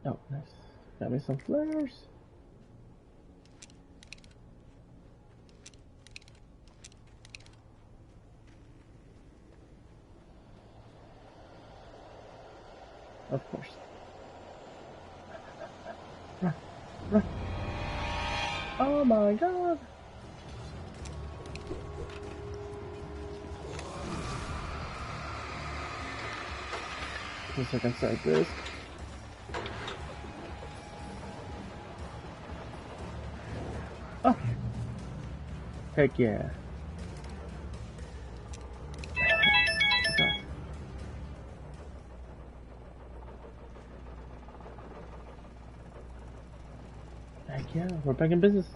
Oh, nice. Got me some flares. Of course. Run, run. Oh my god. Let's see if I can start this. Oh! Heck yeah. Heck yeah, we're back in business.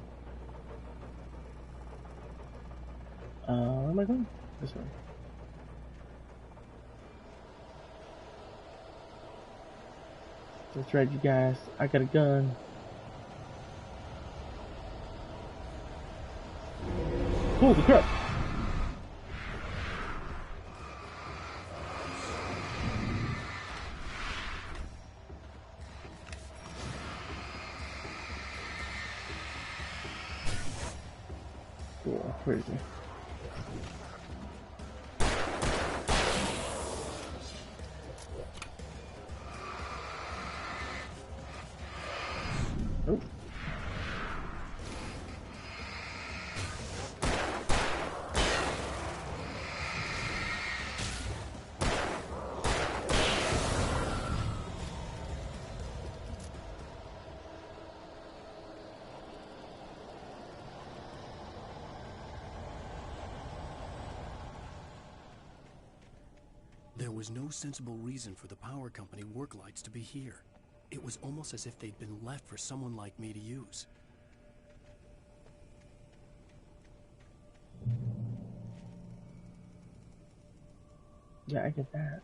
Where am I going? This way. That's right, you guys. I got a gun. Holy crap! Cool, crazy. Oh. There was no sensible reason for the power company work lights to be here. It was almost as if they'd been left for someone like me to use. Yeah, I get that.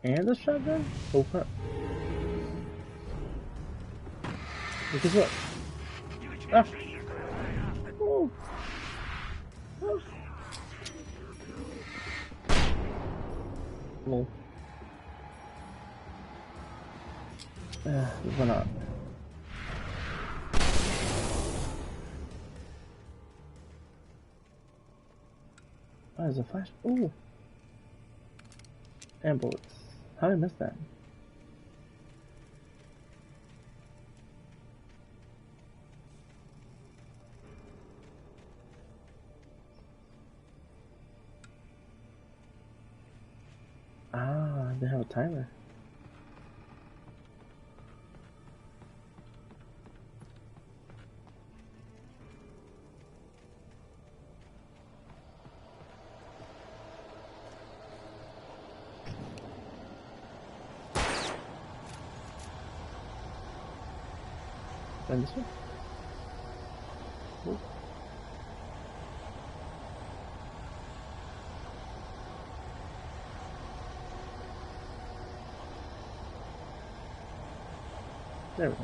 And a shotgun? Oh crap. Because what? Ah! Oh. Oh. Lol. Why not? Oh, there's a flash. Ooh. And bullets. How did I miss that? Ah, they have a timer. And this one? Ooh. There we go.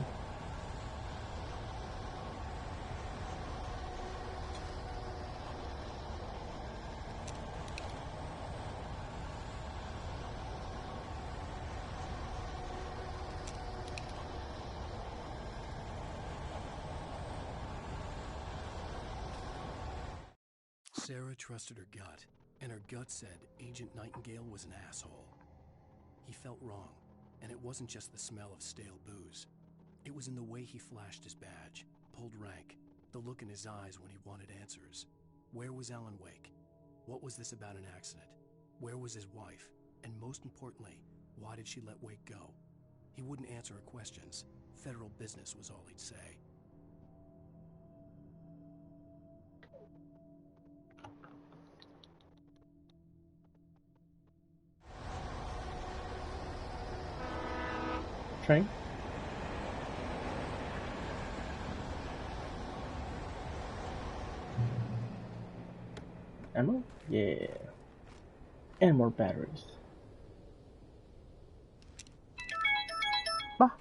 Sarah trusted her gut, and her gut said Agent Nightingale was an asshole. He felt wrong, and it wasn't just the smell of stale booze. It was in the way he flashed his badge, pulled rank, the look in his eyes when he wanted answers. Where was Alan Wake? What was this about an accident? Where was his wife? And most importantly, why did she let Wake go? He wouldn't answer her questions. Federal business was all he'd say. Train? Ammo? Yeah. And more batteries. Bah!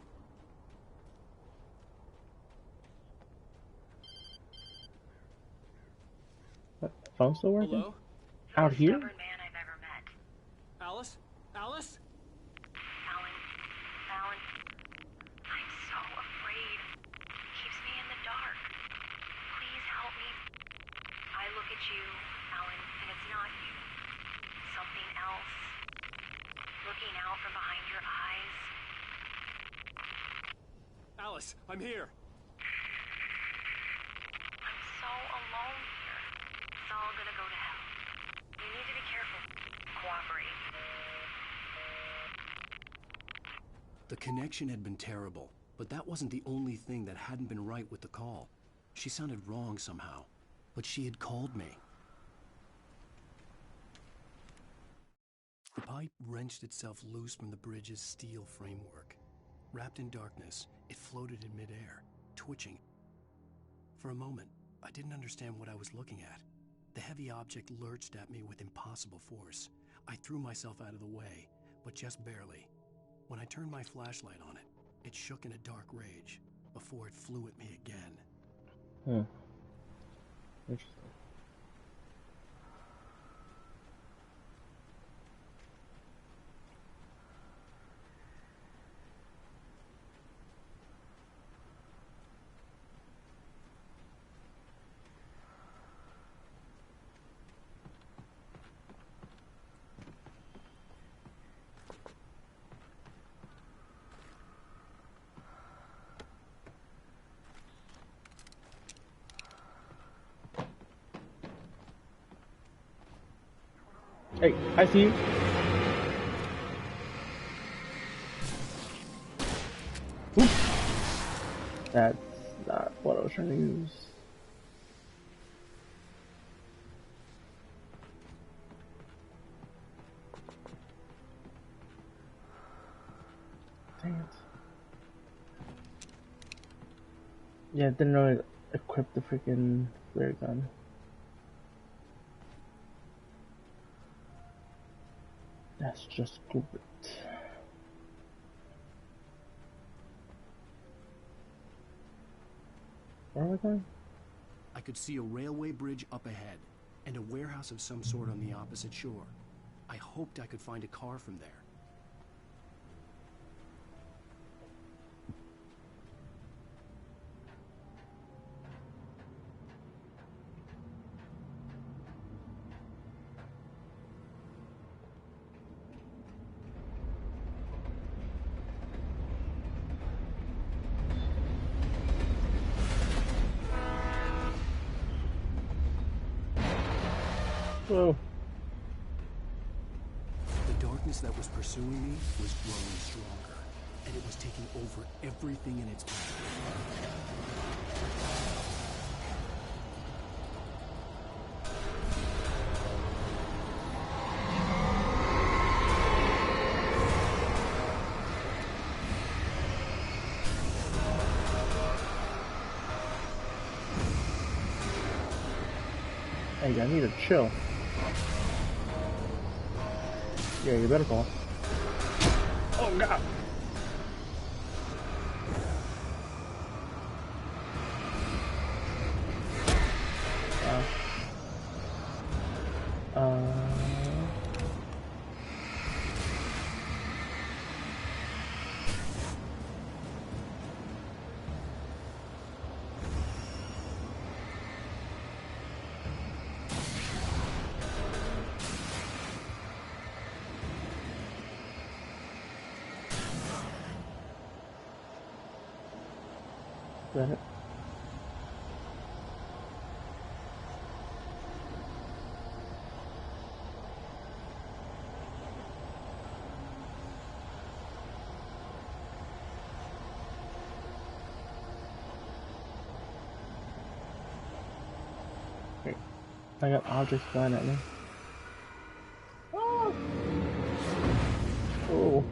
What? Phone still working? Hello? Out here? Man I've Alice? Alice? Alan, I'm so afraid. It keeps me in the dark. Please help me. I look at you, Alan, and it's not you. Something else. Looking out from behind your eyes. Alice, I'm here. I'm so alone here. It's all gonna go to hell. You need to be careful. Cooperate. The connection had been terrible, but that wasn't the only thing that hadn't been right with the call. She sounded wrong somehow, but she had called me. The pipe wrenched itself loose from the bridge's steel framework. Wrapped in darkness, it floated in midair, twitching. For a moment, I didn't understand what I was looking at. The heavy object lurched at me with impossible force. I threw myself out of the way, but just barely. When I turned my flashlight on it, it shook in a dark rage before it flew at me again. Interesting. Hey, I see you. Oops. That's not what I was trying to use. Dang it. Yeah, I didn't really equip the freaking flare gun. That's just good. Where am I going? I could see a railway bridge up ahead, and a warehouse of some sort on the opposite shore. I hoped I could find a car from there. Whoa. The darkness that was pursuing me was growing stronger, and it was taking over everything in its path. Hey, I need to chill. Yeah, you better call. Oh god! Is that it? Wait, I got objects flying at me. Oh! Oh.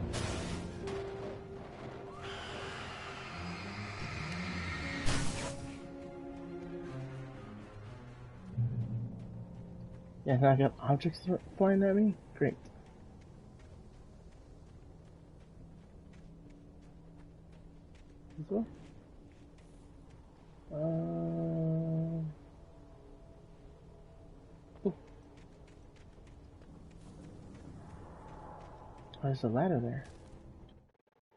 Yeah, now I got objects flying at me? Great. This one? Ooh. Oh, there's a ladder there.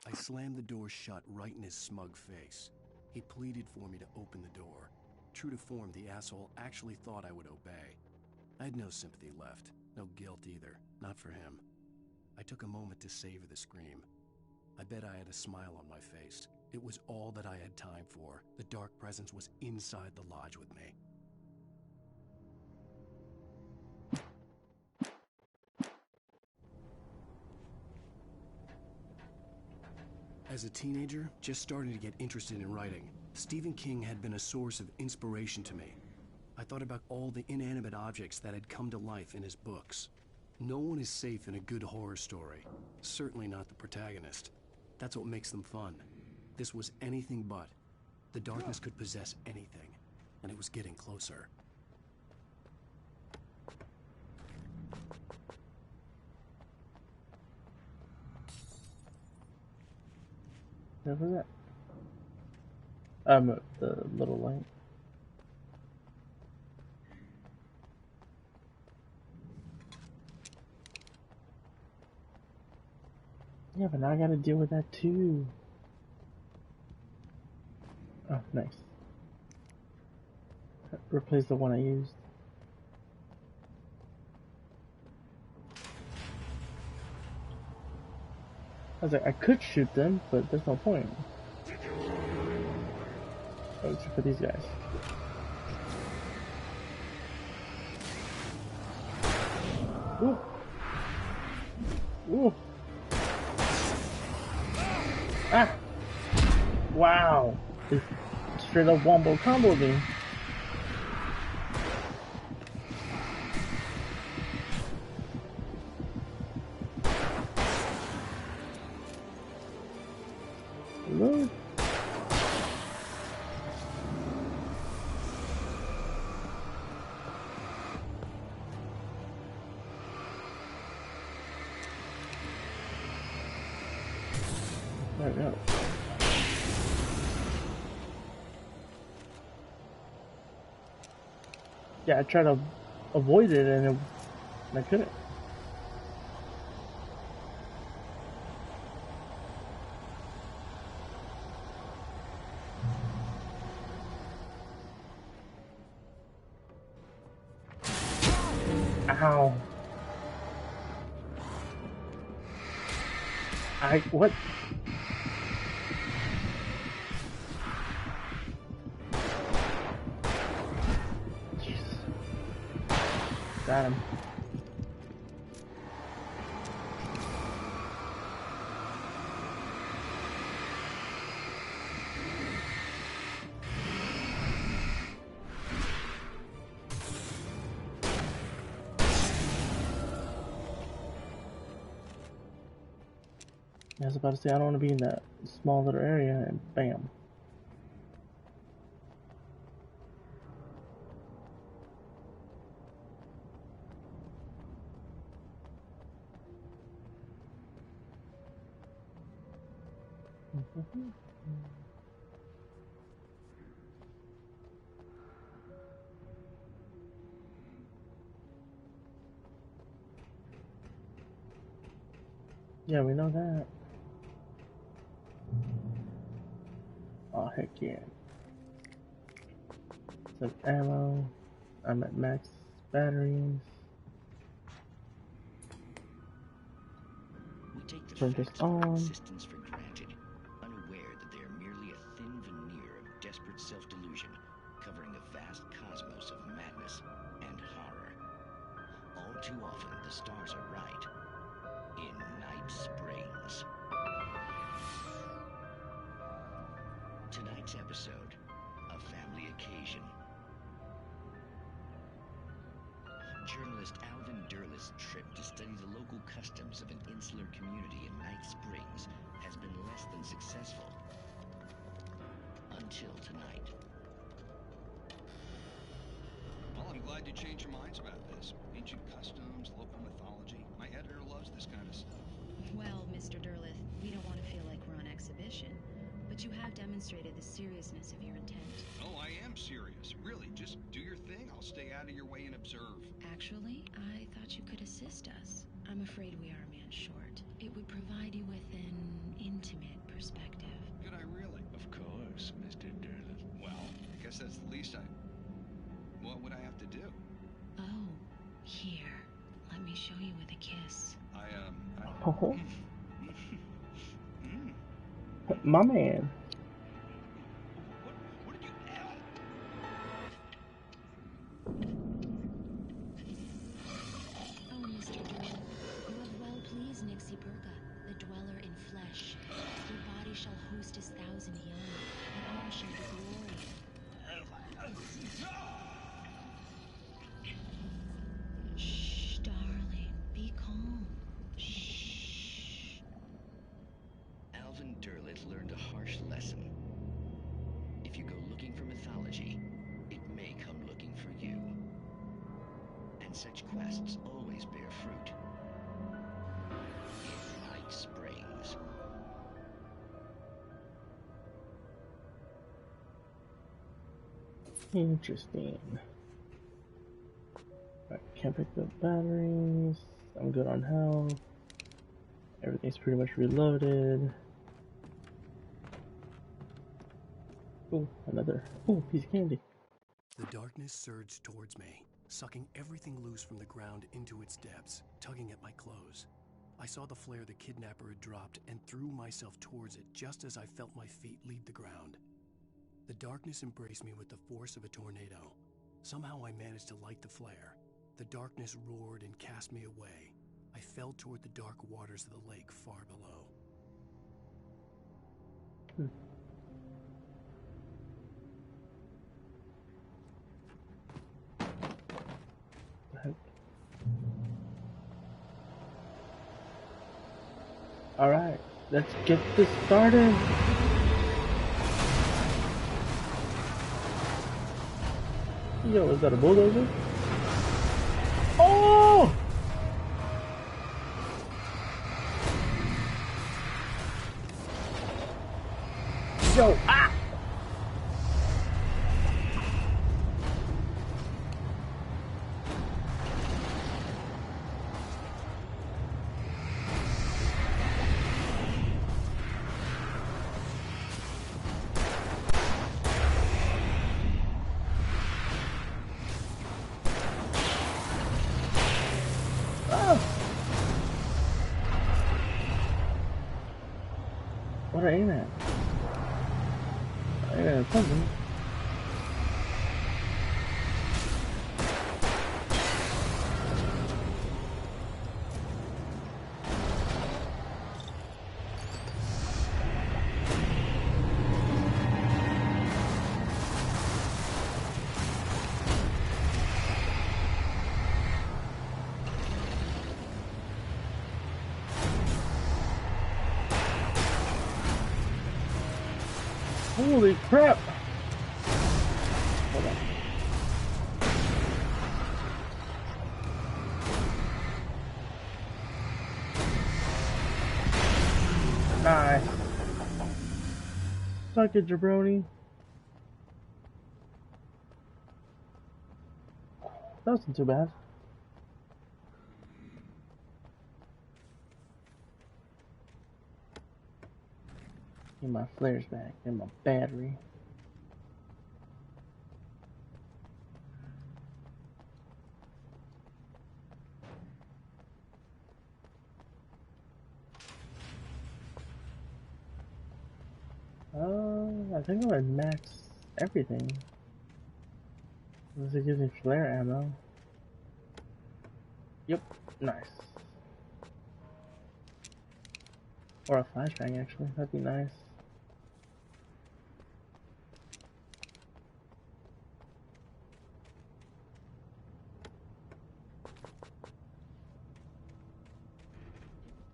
I slammed the door shut right in his smug face. He pleaded for me to open the door. True to form, the asshole actually thought I would obey. I had no sympathy left, no guilt either, not for him. I took a moment to savor the scream. I bet I had a smile on my face. It was all that I had time for. The dark presence was inside the lodge with me. As a teenager, just starting to get interested in writing, Stephen King had been a source of inspiration to me. I thought about all the inanimate objects that had come to life in his books. No one is safe in a good horror story. Certainly not the protagonist. That's what makes them fun. This was anything but. The darkness could possess anything, and it was getting closer. What was that? The little light. Yeah, but now I gotta deal with that too. Oh, nice. Replace the one I used. I was like, I could shoot them, but there's no point. Oh, except for these guys. Ooh. Ooh. Ah! Wow! They straight up wombo combo me. Hello? There we go. Yeah, I tried to avoid it and I couldn't. Ow. What? Jesus. Got him. I was about to say, I don't want to be in that small little area, and bam. Yeah, we know that. Oh, heck yeah. Some ammo. I'm at max batteries. We take the Turn this facts of our on. existence for granted, unaware that they are merely a thin veneer of desperate self-delusion, covering a vast cosmos of madness and horror. All too often, the stars are right. In Night Springs. Tonight's episode, a family occasion. Journalist Alvin Derlis' trip to study the local customs of an insular community in Night Springs has been less than successful. Until tonight. Well, I'm glad you changed your minds about this. Ancient customs, local mythology. My editor loves this kind of stuff. Well, Mr. Derlith, we don't want to feel like we're on exhibition, but you have demonstrated the seriousness of your intent. Oh, I am serious. Really, just do your thing. I'll stay out of your way and observe. Actually, I thought you could assist us. I'm afraid we are a man short. It provide you with an intimate perspective. Could I really? Of course, Mr. Derleth. Well, I guess that's the least I... What would I have to do? Oh, here. Let me show you with a kiss. Oh, Mm. my man. What did you... Oh, Mr. Derleth, you have well pleased Nixie Burka, the dweller in flesh. Your body shall host his 1,000 young, and all shall be glory. Shh, darling, be calm. Shh. Alvin Derleth learned a harsh lesson. If you go looking for mythology, it may come looking for you. And such quests always bear fruit. In Night Springs. Interesting. Alright, can't pick up batteries. I'm good on health. Everything's pretty much reloaded. Oh, another. Oh, piece of candy. The darkness surged towards me, sucking everything loose from the ground into its depths, tugging at my clothes. I saw the flare the kidnapper had dropped and threw myself towards it just as I felt my feet leave the ground. The darkness embraced me with the force of a tornado. Somehow I managed to light the flare. The darkness roared and cast me away. I fell toward the dark waters of the lake far below. Alright, let's get this started. Yo, is that a bulldozer? Oh! Yo, ah! What I aim at? I aim at something. Holy crap! Hold on. Nice. Suck it, jabroni. That wasn't too bad. Get my flares back and my battery. I think I'm gonna max everything. Unless it gives me flare ammo. Yep, nice. Or a flashbang actually, that'd be nice.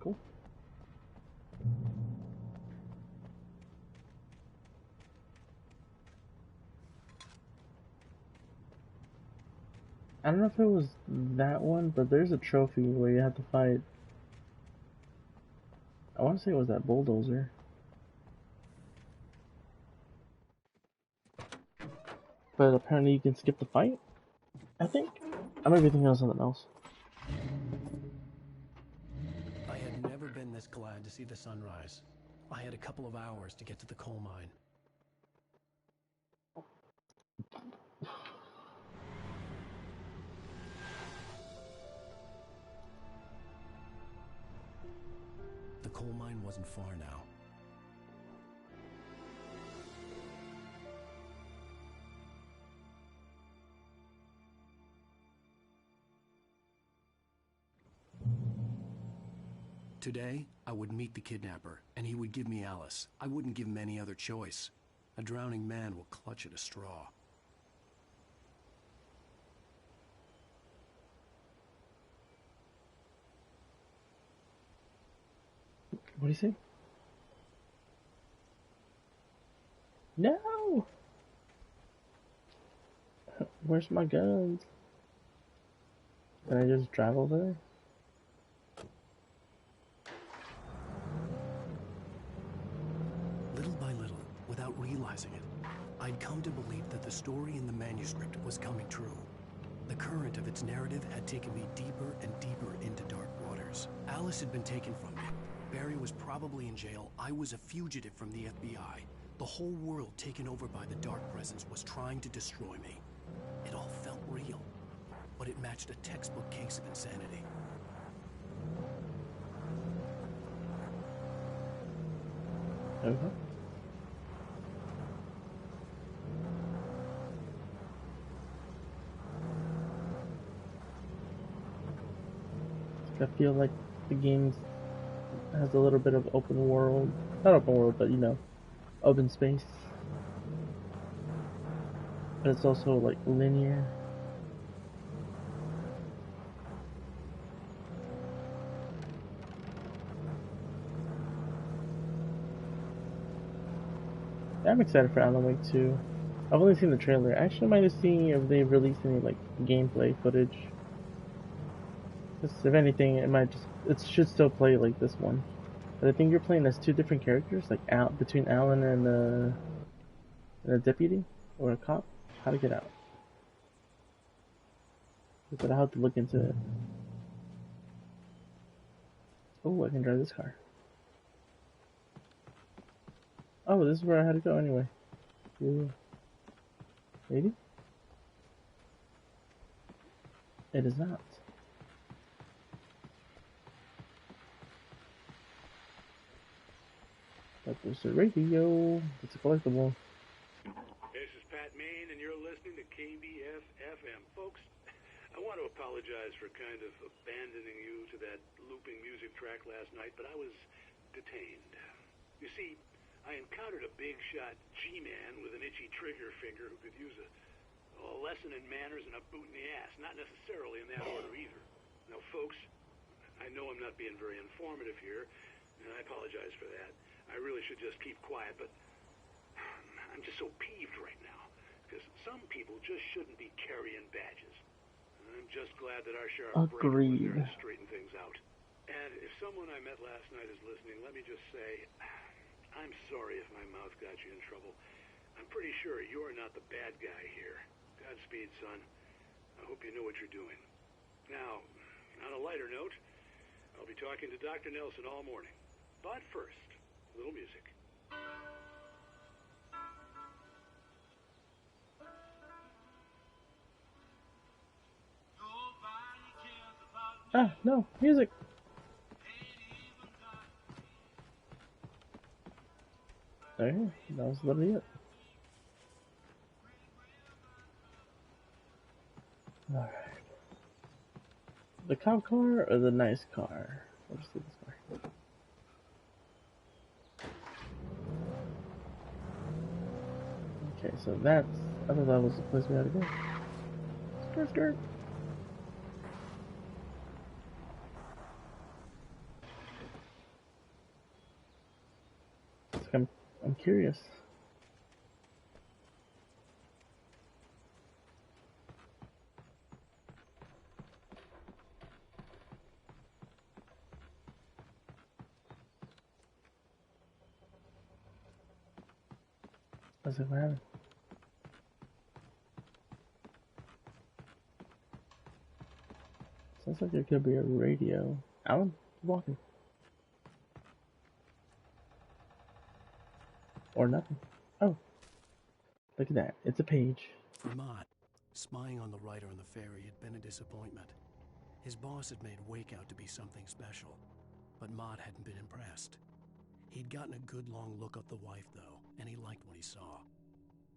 Cool. I don't know if it was that one, but there's a trophy where you have to fight. I want to say it was that bulldozer. But apparently you can skip the fight, I think. I might be thinking of something else. I had never been this glad to see the sunrise. I had a couple of hours to get to the coal mine. The coal mine wasn't far now. Today, I would meet the kidnapper, and he would give me Alice. I wouldn't give him any other choice. A drowning man will clutch at a straw. What do you say? No! Where's my guns? Can I just drive over there? Little by little, without realizing it, I'd come to believe that the story in the manuscript was coming true. The current of its narrative had taken me deeper and deeper into dark waters. Alice had been taken from me. Barry was probably in jail. I was a fugitive from the FBI. The whole world taken over by the dark presence was trying to destroy me. It all felt real, but it matched a textbook case of insanity. Okay. I feel like the game has a little bit of open world. Not open world, but you know, open space. But it's also like linear. I'm excited for Alan Wake 2. I've only seen the trailer. Actually, I might have seen if they've released any like gameplay footage. If anything, it should still play like this one. But I think you're playing as two different characters, like between Alan and a deputy or a cop. How to get out? But I'll have to look into it. Oh, I can drive this car. Oh, this is where I had to go anyway. Ooh. Maybe? It is not. But there's a radio. It's a collectible. This is Pat Main, and you're listening to KBF-FM. Folks, I want to apologize for kind of abandoning you to that looping music track last night, but I was detained. You see, I encountered a big-shot G-man with an itchy trigger finger who could use a lesson in manners and a boot in the ass. Not necessarily in that order either. Now, folks, I know I'm not being very informative here, and I apologize for that. I really should just keep quiet, but I'm just so peeved right now, because some people just shouldn't be carrying badges. I'm just glad that our sheriff was there to straighten things out. And if someone I met last night is listening, let me just say, I'm sorry if my mouth got you in trouble. I'm pretty sure you're not the bad guy here. Godspeed, son. I hope you know what you're doing. Now, on a lighter note, I'll be talking to Dr. Nelson all morning. But first, a little music. Ah, no, music. There, that was literally it. Alright. The cop car or the nice car? I'll just do this car. Okay, so that's... I thought that was the place we had to go. Skirt, skirt. I'm curious. Let's see what happened. Sounds like there could be a radio. Alan, keep walking. Or nothing. Oh, look at that. It's a page. For Mott, spying on the writer on the ferry had been a disappointment. His boss had made Wake out to be something special, but Mott hadn't been impressed. He'd gotten a good long look at the wife, though, and he liked what he saw.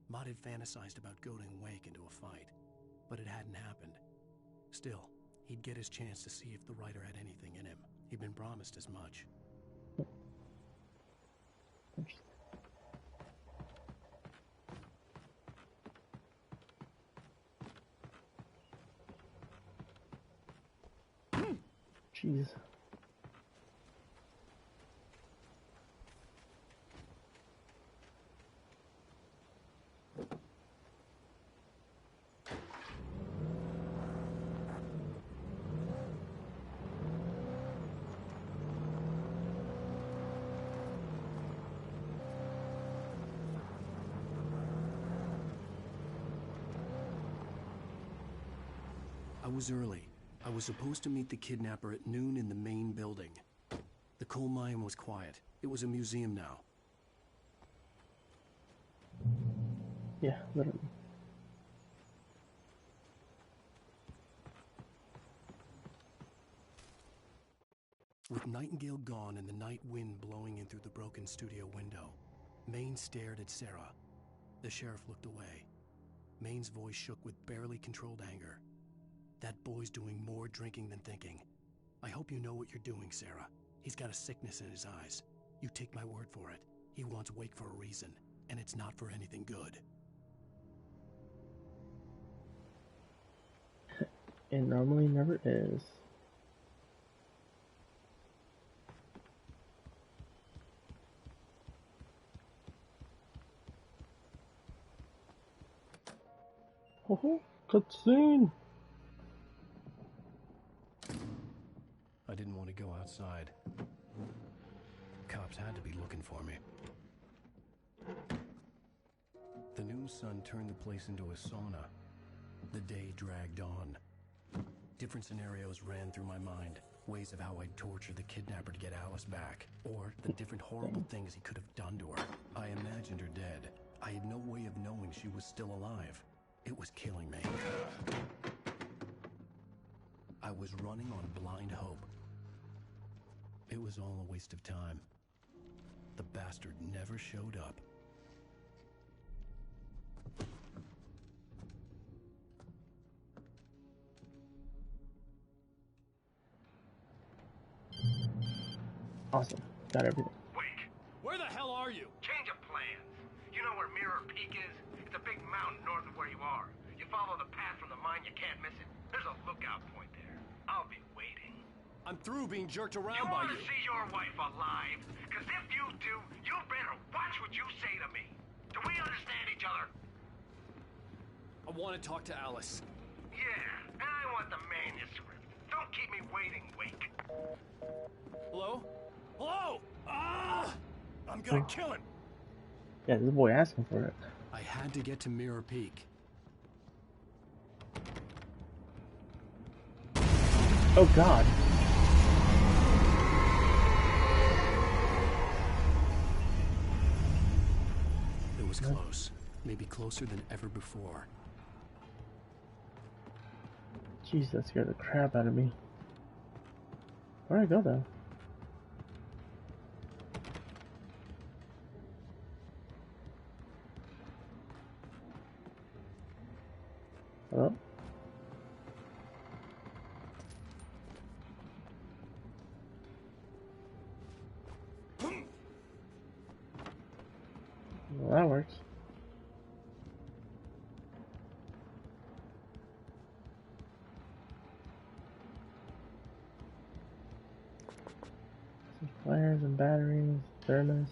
Mott had fantasized about goading Wake into a fight, but it hadn't happened. Still, he'd get his chance to see if the writer had anything in him. He'd been promised as much. Jeez. I was early. I was supposed to meet the kidnapper at noon in the main building. The coal mine was quiet. It was a museum now. Yeah, literally. With Nightingale gone and the night wind blowing in through the broken studio window, Maine stared at Sarah. The sheriff looked away. Maine's voice shook with barely controlled anger. That boy's doing more drinking than thinking. I hope you know what you're doing, Sarah. He's got a sickness in his eyes. You take my word for it. He wants Wake for a reason, and it's not for anything good. It normally never is. Oh, cutscene! I didn't want to go outside. Cops had to be looking for me. The noon sun turned the place into a sauna. The day dragged on. Different scenarios ran through my mind. Ways of how I'd torture the kidnapper to get Alice back. Or the different horrible things he could have done to her. I imagined her dead. I had no way of knowing she was still alive. It was killing me. I was running on blind hope. It was all a waste of time. The bastard never showed up. Awesome. Got everything. Wake! Where the hell are you? Change of plans. You know where Mirror Peak is? It's a big mountain north of where you are. You follow the path from the mine, you can't miss it. There's a lookout point there. I'll be waiting. I'm through being jerked around You by want you. to see your wife alive? Because if you do, you better watch what you say to me. Do we understand each other? I want to talk to Alice. Yeah, and I want the manuscript. Don't keep me waiting, Wake. Hello? Hello! Ah! I'm gonna kill him! Yeah, this boy asking for it. I had to get to Mirror Peak. Oh God. It was close. Maybe closer than ever before. Jeez, that scared the crap out of me. Where'd I go though? Hello? Well, that works. Some flares and batteries, thermos.